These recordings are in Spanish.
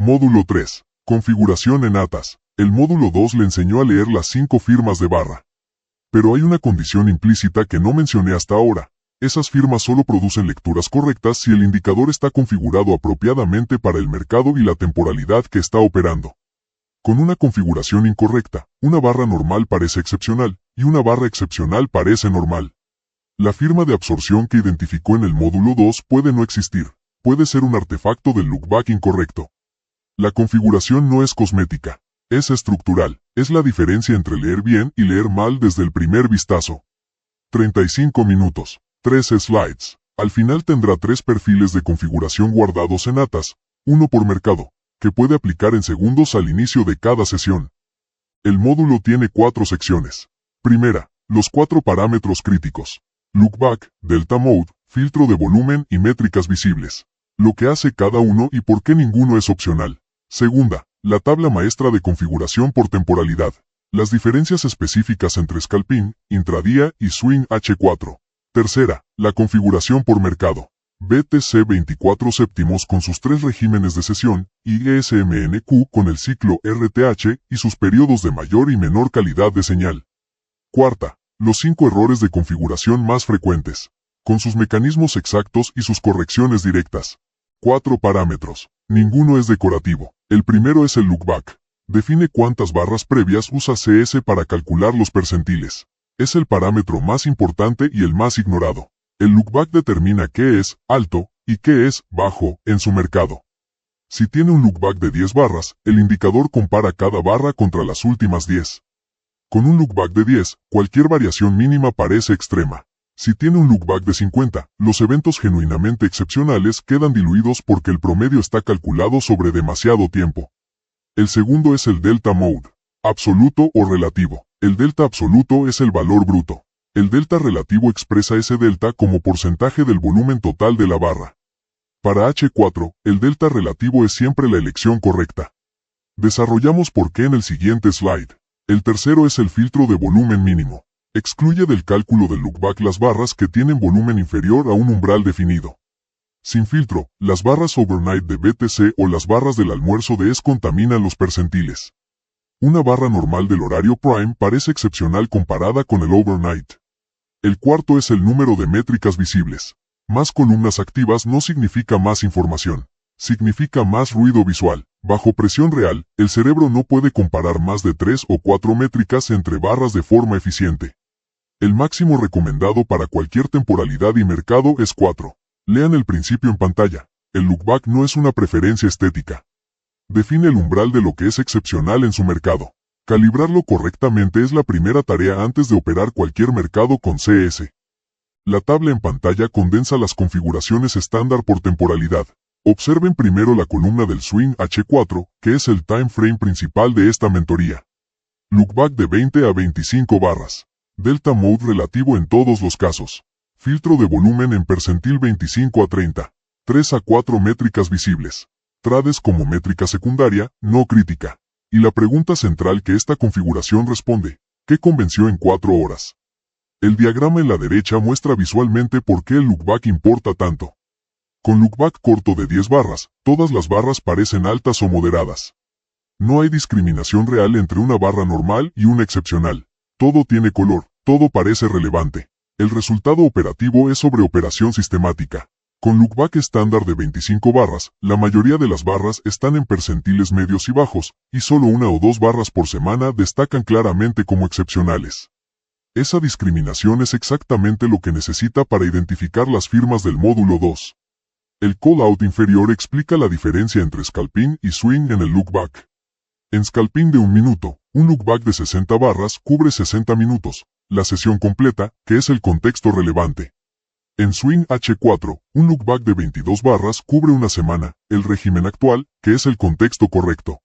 Módulo 3. Configuración en ATAS. El módulo 2 le enseñó a leer las 5 firmas de barra. Pero hay una condición implícita que no mencioné hasta ahora. Esas firmas solo producen lecturas correctas si el indicador está configurado apropiadamente para el mercado y la temporalidad que está operando. Con una configuración incorrecta, una barra normal parece excepcional, y una barra excepcional parece normal. La firma de absorción que identificó en el módulo 2 puede no existir. Puede ser un artefacto del lookback incorrecto. La configuración no es cosmética, es estructural. Es la diferencia entre leer bien y leer mal desde el primer vistazo. 35 minutos. 3 slides. Al final tendrá 3 perfiles de configuración guardados en ATAS, uno por mercado, que puede aplicar en segundos al inicio de cada sesión. El módulo tiene 4 secciones. Primera, los 4 parámetros críticos. Lookback, Delta Mode, filtro de volumen y métricas visibles. Lo que hace cada uno y por qué ninguno es opcional. Segunda, la tabla maestra de configuración por temporalidad. Las diferencias específicas entre scalping, intradía y swing H4. Tercera, la configuración por mercado. BTC 24 séptimos con sus 3 regímenes de sesión, y ESMNQ con el ciclo RTH y sus periodos de mayor y menor calidad de señal. Cuarta, los 5 errores de configuración más frecuentes, con sus mecanismos exactos y sus correcciones directas. 4 parámetros. Ninguno es decorativo. El primero es el lookback. Define cuántas barras previas usa CS para calcular los percentiles. Es el parámetro más importante y el más ignorado. El lookback determina qué es alto y qué es bajo en su mercado. Si tiene un lookback de 10 barras, el indicador compara cada barra contra las últimas 10. Con un lookback de 10, cualquier variación mínima parece extrema. Si tiene un lookback de 50, los eventos genuinamente excepcionales quedan diluidos porque el promedio está calculado sobre demasiado tiempo. El segundo es el Delta Mode. Absoluto o relativo. El delta absoluto es el valor bruto. El delta relativo expresa ese delta como porcentaje del volumen total de la barra. Para H4, el delta relativo es siempre la elección correcta. Desarrollamos por qué en el siguiente slide. El tercero es el filtro de volumen mínimo. Excluye del cálculo del lookback las barras que tienen volumen inferior a un umbral definido. Sin filtro, las barras overnight de BTC o las barras del almuerzo de ES contaminan los percentiles. Una barra normal del horario prime parece excepcional comparada con el overnight. El cuarto es el número de métricas visibles. Más columnas activas no significa más información. Significa más ruido visual. Bajo presión real, el cerebro no puede comparar más de 3 o 4 métricas entre barras de forma eficiente. El máximo recomendado para cualquier temporalidad y mercado es 4. Lean el principio en pantalla. El lookback no es una preferencia estética. Define el umbral de lo que es excepcional en su mercado. Calibrarlo correctamente es la primera tarea antes de operar cualquier mercado con CS. La tabla en pantalla condensa las configuraciones estándar por temporalidad. Observen primero la columna del swing H4, que es el time frame principal de esta mentoría. Lookback de 20 a 25 barras. Delta Mode relativo en todos los casos. Filtro de volumen en percentil 25 a 30. 3 a 4 métricas visibles. Trades como métrica secundaria, no crítica. Y la pregunta central que esta configuración responde, ¿qué convenció en 4 horas? El diagrama en la derecha muestra visualmente por qué el lookback importa tanto. Con lookback corto de 10 barras, todas las barras parecen altas o moderadas. No hay discriminación real entre una barra normal y una excepcional. Todo tiene color, todo parece relevante. El resultado operativo es sobreoperación sistemática. Con lookback estándar de 25 barras, la mayoría de las barras están en percentiles medios y bajos, y solo 1 o 2 barras por semana destacan claramente como excepcionales. Esa discriminación es exactamente lo que necesita para identificar las firmas del módulo 2. El callout inferior explica la diferencia entre scalping y swing en el lookback. En scalping de 1 minuto, un lookback de 60 barras cubre 60 minutos, la sesión completa, que es el contexto relevante. En swing H4, un lookback de 22 barras cubre una semana, el régimen actual, que es el contexto correcto.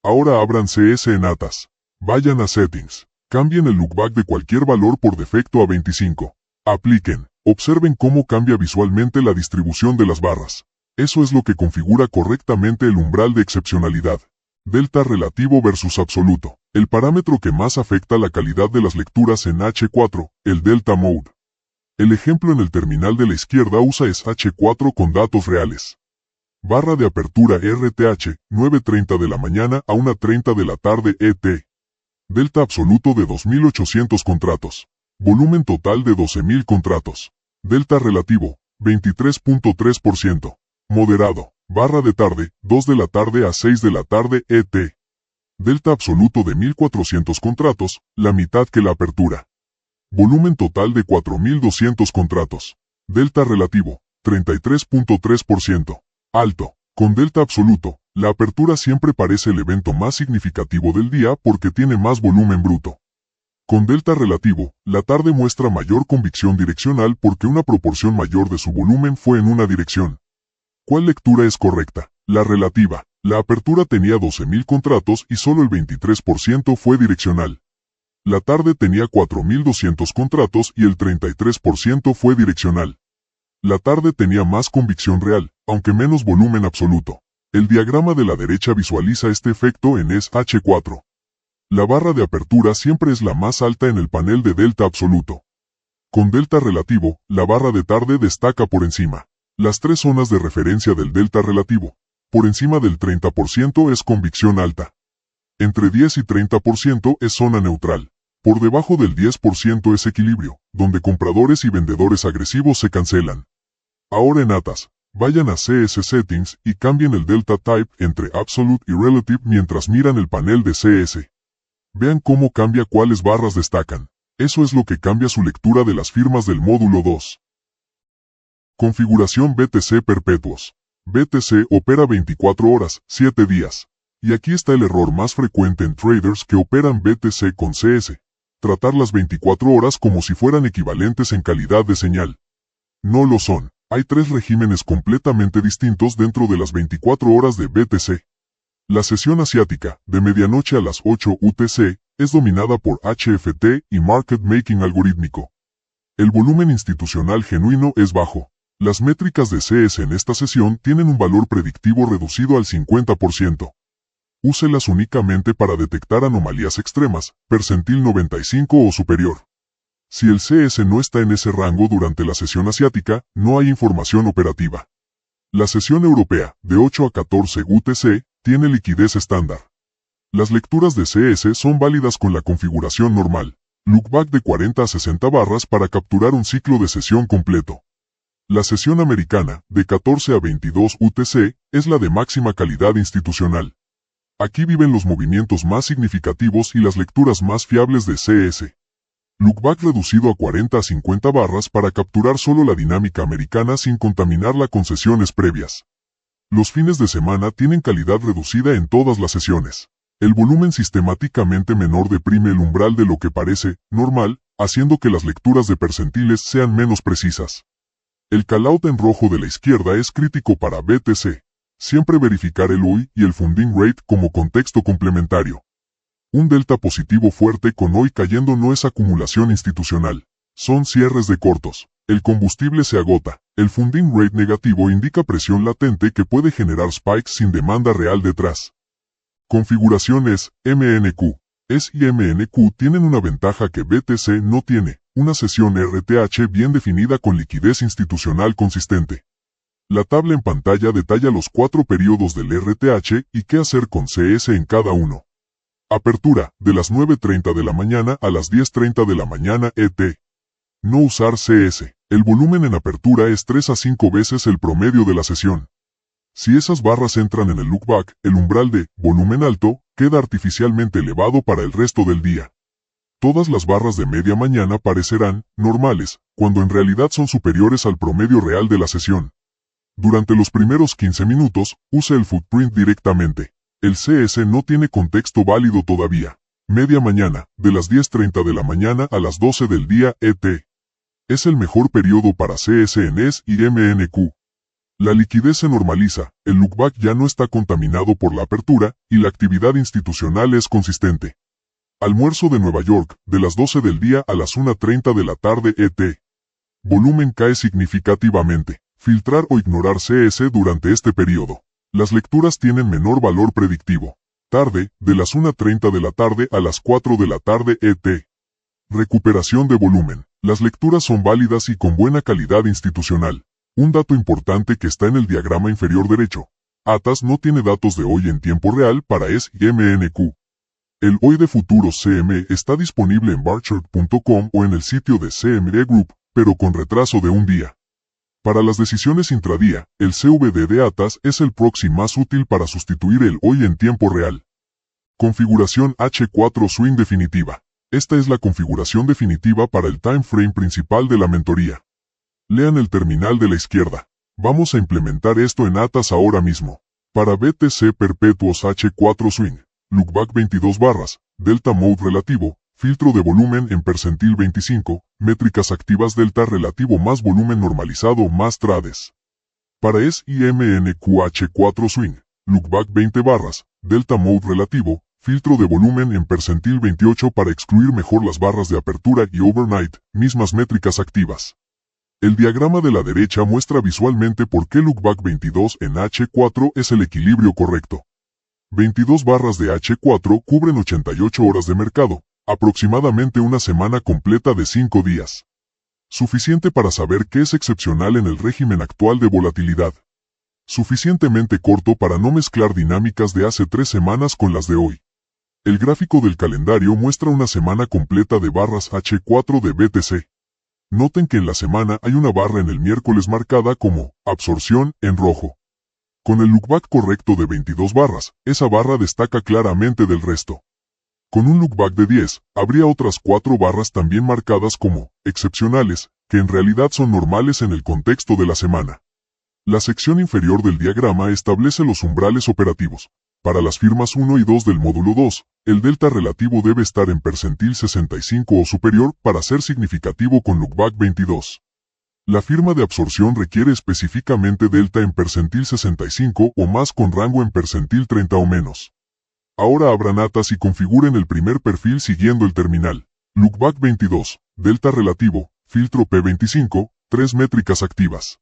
Ahora abran CS en ATAS. Vayan a Settings. Cambien el lookback de cualquier valor por defecto a 25. Apliquen. Observen cómo cambia visualmente la distribución de las barras. Eso es lo que configura correctamente el umbral de excepcionalidad. Delta relativo versus absoluto. El parámetro que más afecta la calidad de las lecturas en H4, el Delta Mode. El ejemplo en el terminal de la izquierda usa es H4 con datos reales. Barra de apertura RTH, 9:30 de la mañana a 1:30 de la tarde ET. Delta absoluto de 2.800 contratos. Volumen total de 12.000 contratos. Delta relativo, 23.3%. Moderado. Barra de tarde, 2 de la tarde a 6 de la tarde ET. Delta absoluto de 1.400 contratos, la mitad que la apertura. Volumen total de 4.200 contratos. Delta relativo, 33.3%. Alto. Con delta absoluto, la apertura siempre parece el evento más significativo del día porque tiene más volumen bruto. Con delta relativo, la tarde muestra mayor convicción direccional porque una proporción mayor de su volumen fue en una dirección. ¿Cuál lectura es correcta? La relativa. La apertura tenía 12.000 contratos y solo el 23% fue direccional. La tarde tenía 4.200 contratos y el 33% fue direccional. La tarde tenía más convicción real, aunque menos volumen absoluto. El diagrama de la derecha visualiza este efecto en H4. La barra de apertura siempre es la más alta en el panel de delta absoluto. Con delta relativo, la barra de tarde destaca por encima. Las tres zonas de referencia del delta relativo. Por encima del 30% es convicción alta. Entre 10 y 30% es zona neutral. Por debajo del 10% es equilibrio, donde compradores y vendedores agresivos se cancelan. Ahora en ATAS, vayan a CS Settings y cambien el Delta Type entre Absolute y Relative mientras miran el panel de CS. Vean cómo cambia cuáles barras destacan. Eso es lo que cambia su lectura de las firmas del módulo 2. Configuración BTC perpetuos. BTC opera 24 horas, 7 días. Y aquí está el error más frecuente en traders que operan BTC con CS. Tratar las 24 horas como si fueran equivalentes en calidad de señal. No lo son. Hay tres regímenes completamente distintos dentro de las 24 horas de BTC. La sesión asiática, de medianoche a las 8 UTC, es dominada por HFT y Market Making algorítmico. El volumen institucional genuino es bajo. Las métricas de CS en esta sesión tienen un valor predictivo reducido al 50%. Úselas únicamente para detectar anomalías extremas, percentil 95 o superior. Si el CS no está en ese rango durante la sesión asiática, no hay información operativa. La sesión europea, de 8 a 14 UTC, tiene liquidez estándar. Las lecturas de CS son válidas con la configuración normal. Lookback de 40 a 60 barras para capturar un ciclo de sesión completo. La sesión americana, de 14 a 22 UTC, es la de máxima calidad institucional. Aquí viven los movimientos más significativos y las lecturas más fiables de CS. Lookback reducido a 40 a 50 barras para capturar solo la dinámica americana sin contaminarla con sesiones previas. Los fines de semana tienen calidad reducida en todas las sesiones. El volumen sistemáticamente menor deprime el umbral de lo que parece normal, haciendo que las lecturas de percentiles sean menos precisas. El callout en rojo de la izquierda es crítico para BTC. Siempre verificar el UI y el funding rate como contexto complementario. Un delta positivo fuerte con hoy cayendo no es acumulación institucional. Son cierres de cortos. El combustible se agota. El funding rate negativo indica presión latente que puede generar spikes sin demanda real detrás. Configuraciones MNQ. S y MNQ tienen una ventaja que BTC no tiene, una sesión RTH bien definida con liquidez institucional consistente. La tabla en pantalla detalla los 4 periodos del RTH y qué hacer con CS en cada uno. Apertura, de las 9:30 de la mañana a las 10:30 de la mañana ET. No usar CS. El volumen en apertura es 3 a 5 veces el promedio de la sesión. Si esas barras entran en el lookback, el umbral de volumen alto queda artificialmente elevado para el resto del día. Todas las barras de media mañana parecerán normales, cuando en realidad son superiores al promedio real de la sesión. Durante los primeros 15 minutos, use el footprint directamente. El CS no tiene contexto válido todavía. Media mañana, de las 10:30 de la mañana a las 12 del día ET. Es el mejor periodo para CS en S y MNQ. La liquidez se normaliza, el lookback ya no está contaminado por la apertura, y la actividad institucional es consistente. Almuerzo de Nueva York, de las 12 del día a las 1:30 de la tarde ET. Volumen cae significativamente. Filtrar o ignorar CS durante este periodo. Las lecturas tienen menor valor predictivo. Tarde, de las 1:30 de la tarde a las 4 de la tarde ET. Recuperación de volumen. Las lecturas son válidas y con buena calidad institucional. Un dato importante que está en el diagrama inferior derecho. ATAS no tiene datos de hoy en tiempo real para ES y MNQ. El hoy de futuros CME está disponible en barchart.com o en el sitio de CME Group, pero con retraso de un día. Para las decisiones intradía, el CVD de ATAS es el proxy más útil para sustituir el hoy en tiempo real. Configuración H4 Swing definitiva. Esta es la configuración definitiva para el time frame principal de la mentoría. Lean el terminal de la izquierda. Vamos a implementar esto en ATAS ahora mismo. Para BTC Perpetuos H4 Swing, lookback 22 barras, delta mode relativo, filtro de volumen en percentil 25, métricas activas delta relativo más volumen normalizado más trades. Para ES y MNQ H4 Swing, lookback 20 barras, delta mode relativo, filtro de volumen en percentil 28 para excluir mejor las barras de apertura y overnight, mismas métricas activas. El diagrama de la derecha muestra visualmente por qué lookback 22 en H4 es el equilibrio correcto. 22 barras de H4 cubren 88 horas de mercado, aproximadamente una semana completa de 5 días. Suficiente para saber qué es excepcional en el régimen actual de volatilidad. Suficientemente corto para no mezclar dinámicas de hace 3 semanas con las de hoy. El gráfico del calendario muestra una semana completa de barras H4 de BTC. Noten que en la semana hay una barra en el miércoles marcada como absorción en rojo. Con el lookback correcto de 22 barras, esa barra destaca claramente del resto. Con un lookback de 10, habría otras 4 barras también marcadas como excepcionales, que en realidad son normales en el contexto de la semana. La sección inferior del diagrama establece los umbrales operativos. Para las firmas 1 y 2 del módulo 2, el delta relativo debe estar en percentil 65 o superior para ser significativo con lookback 22. La firma de absorción requiere específicamente delta en percentil 65 o más con rango en percentil 30 o menos. Ahora abran ATAS y configuren el primer perfil siguiendo el terminal. Lookback 22, delta relativo, filtro P25, 3 métricas activas.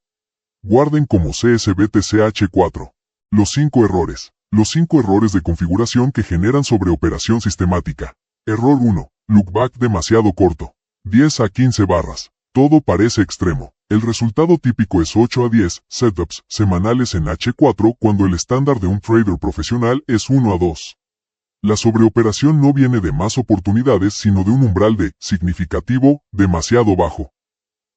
Guarden como CSBTCH4. Los 5 errores. Los 5 errores de configuración que generan sobreoperación sistemática. Error 1. Lookback demasiado corto. 10 a 15 barras. Todo parece extremo. El resultado típico es 8 a 10 setups semanales en H4 cuando el estándar de un trader profesional es 1 a 2. La sobreoperación no viene de más oportunidades sino de un umbral de significativo demasiado bajo.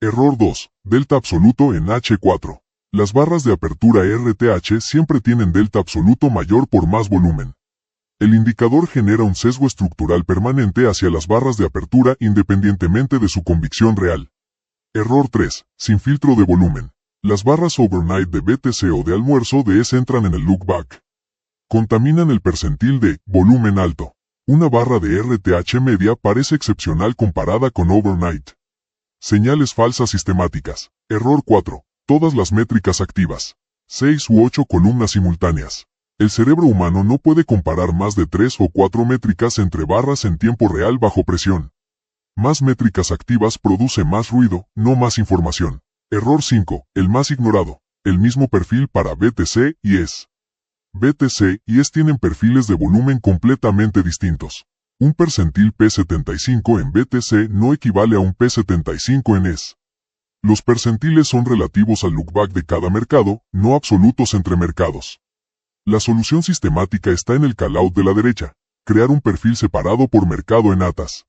Error 2. Delta absoluto en H4. Las barras de apertura RTH siempre tienen delta absoluto mayor por más volumen. El indicador genera un sesgo estructural permanente hacia las barras de apertura independientemente de su convicción real. Error 3. Sin filtro de volumen. Las barras overnight de BTC o de almuerzo de ES entran en el lookback. Contaminan el percentil de volumen alto. Una barra de RTH media parece excepcional comparada con overnight. Señales falsas sistemáticas. Error 4. Todas las métricas activas. 6 u 8 columnas simultáneas. El cerebro humano no puede comparar más de 3 o 4 métricas entre barras en tiempo real bajo presión. Más métricas activas produce más ruido, no más información. Error 5. El más ignorado. El mismo perfil para BTC y ES. BTC y ES tienen perfiles de volumen completamente distintos. Un percentil P75 en BTC no equivale a un P75 en ES. Los percentiles son relativos al lookback de cada mercado, no absolutos entre mercados. La solución sistemática está en el callout de la derecha, crear un perfil separado por mercado en ATAS.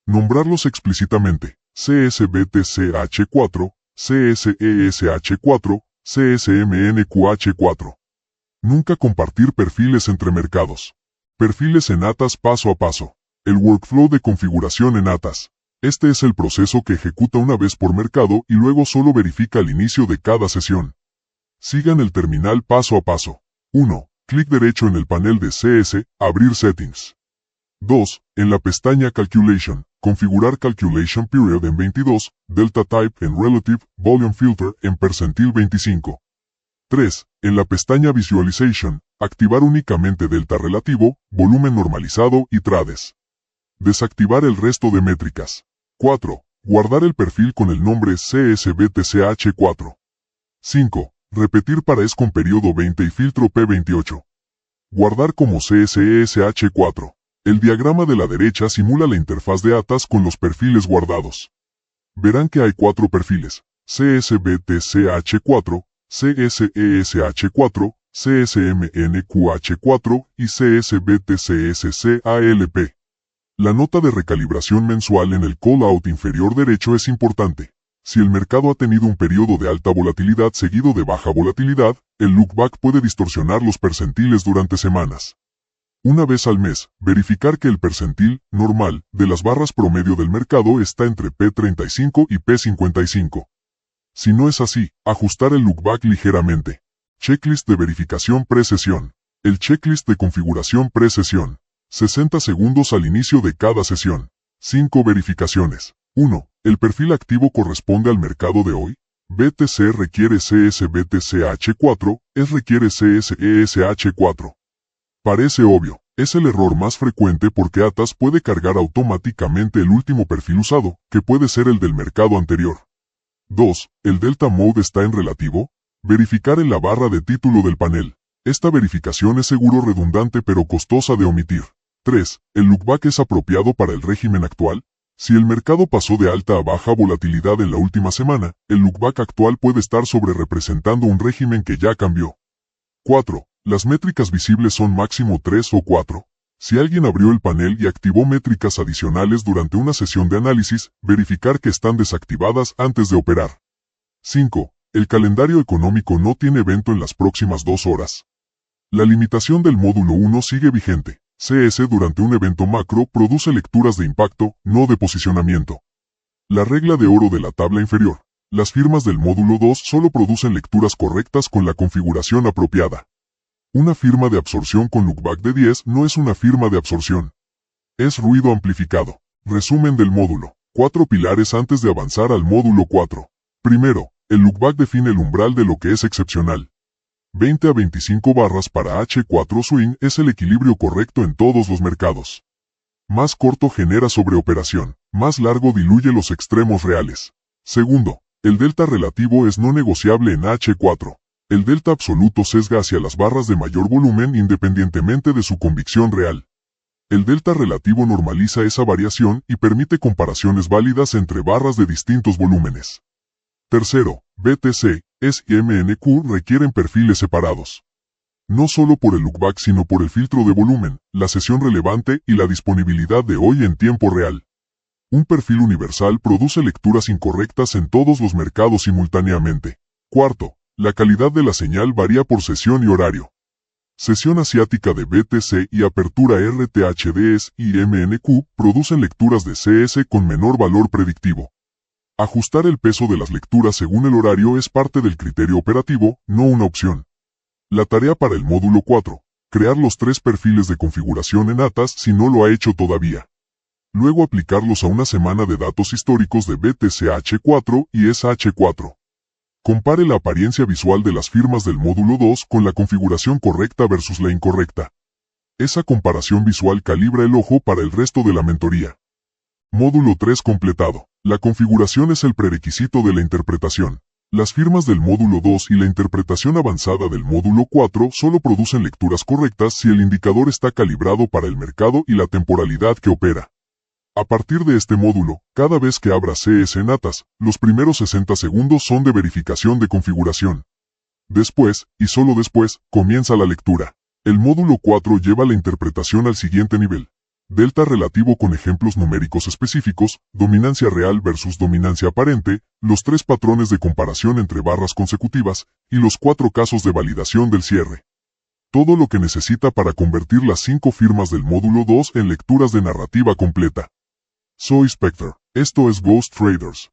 Nombrarlos explícitamente, CSBTCH4, CSESH4, CSMNQH4. Nunca compartir perfiles entre mercados. Perfiles en ATAS paso a paso. El workflow de configuración en ATAS. Este es el proceso que ejecuta una vez por mercado y luego solo verifica al inicio de cada sesión. Sigan el terminal paso a paso. 1. Clic derecho en el panel de CS, abrir Settings. 2. En la pestaña Calculation, configurar Calculation Period en 22, Delta Type en Relative, Volume Filter en percentil 25. 3. En la pestaña Visualization, activar únicamente Delta relativo, volumen normalizado y trades. Desactivar el resto de métricas. 4. Guardar el perfil con el nombre CSBTCH4. 5. Repetir para ES con periodo 20 y filtro P28. Guardar como CSESH4. El diagrama de la derecha simula la interfaz de ATAS con los perfiles guardados. Verán que hay 4 perfiles, CSBTCH4, CSESH4, CSMNQH4 y CSBTCSCALP. La nota de recalibración mensual en el call-out inferior derecho es importante. Si el mercado ha tenido un periodo de alta volatilidad seguido de baja volatilidad, el lookback puede distorsionar los percentiles durante semanas. Una vez al mes, verificar que el percentil normal de las barras promedio del mercado está entre P35 y P55. Si no es así, ajustar el lookback ligeramente. Checklist de verificación pre-sesión. El checklist de configuración pre-sesión. 60 segundos al inicio de cada sesión. 5 verificaciones. 1. ¿El perfil activo corresponde al mercado de hoy? BTC requiere CSBTCH4, ES requiere CSESH4. Parece obvio, es el error más frecuente porque ATAS puede cargar automáticamente el último perfil usado, que puede ser el del mercado anterior. 2. ¿El Delta Mode está en relativo? Verificar en la barra de título del panel. Esta verificación es seguro redundante pero costosa de omitir. 3. ¿El lookback es apropiado para el régimen actual? Si el mercado pasó de alta a baja volatilidad en la última semana, el lookback actual puede estar sobre representando un régimen que ya cambió. 4. ¿Las métricas visibles son máximo 3 o 4? Si alguien abrió el panel y activó métricas adicionales durante una sesión de análisis, verificar que están desactivadas antes de operar. 5. ¿El calendario económico no tiene evento en las próximas 2 horas? La limitación del módulo 1 sigue vigente. CS durante un evento macro produce lecturas de impacto, no de posicionamiento. La regla de oro de la tabla inferior. Las firmas del módulo 2 solo producen lecturas correctas con la configuración apropiada. Una firma de absorción con lookback de 10 no es una firma de absorción. Es ruido amplificado. Resumen del módulo. 4 pilares antes de avanzar al módulo 4. Primero, el lookback define el umbral de lo que es excepcional. 20 a 25 barras para H4 Swing es el equilibrio correcto en todos los mercados. Más corto genera sobreoperación, más largo diluye los extremos reales. Segundo, el delta relativo es no negociable en H4. El delta absoluto sesga hacia las barras de mayor volumen independientemente de su convicción real. El delta relativo normaliza esa variación y permite comparaciones válidas entre barras de distintos volúmenes. Tercero, BTC, ES y MNQ requieren perfiles separados. No solo por el lookback sino por el filtro de volumen, la sesión relevante y la disponibilidad de hoy en tiempo real. Un perfil universal produce lecturas incorrectas en todos los mercados simultáneamente. Cuarto, la calidad de la señal varía por sesión y horario. Sesión asiática de BTC y apertura RTH de ES y MNQ producen lecturas de CS con menor valor predictivo. Ajustar el peso de las lecturas según el horario es parte del criterio operativo, no una opción. La tarea para el módulo 4. Crear los 3 perfiles de configuración en ATAS si no lo ha hecho todavía. Luego aplicarlos a una semana de datos históricos de BTC-H4 y ES-H4. Compare la apariencia visual de las firmas del módulo 2 con la configuración correcta versus la incorrecta. Esa comparación visual calibra el ojo para el resto de la mentoría. Módulo 3 completado. La configuración es el prerequisito de la interpretación. Las firmas del módulo 2 y la interpretación avanzada del módulo 4 solo producen lecturas correctas si el indicador está calibrado para el mercado y la temporalidad que opera. A partir de este módulo, cada vez que abra CS en ATAS, los primeros 60 segundos son de verificación de configuración. Después, y solo después, comienza la lectura. El módulo 4 lleva la interpretación al siguiente nivel. Delta relativo con ejemplos numéricos específicos, dominancia real versus dominancia aparente, los 3 patrones de comparación entre barras consecutivas, y los 4 casos de validación del cierre. Todo lo que necesita para convertir las 5 firmas del módulo 2 en lecturas de narrativa completa. Soy Spectre. Esto es Ghost Traders.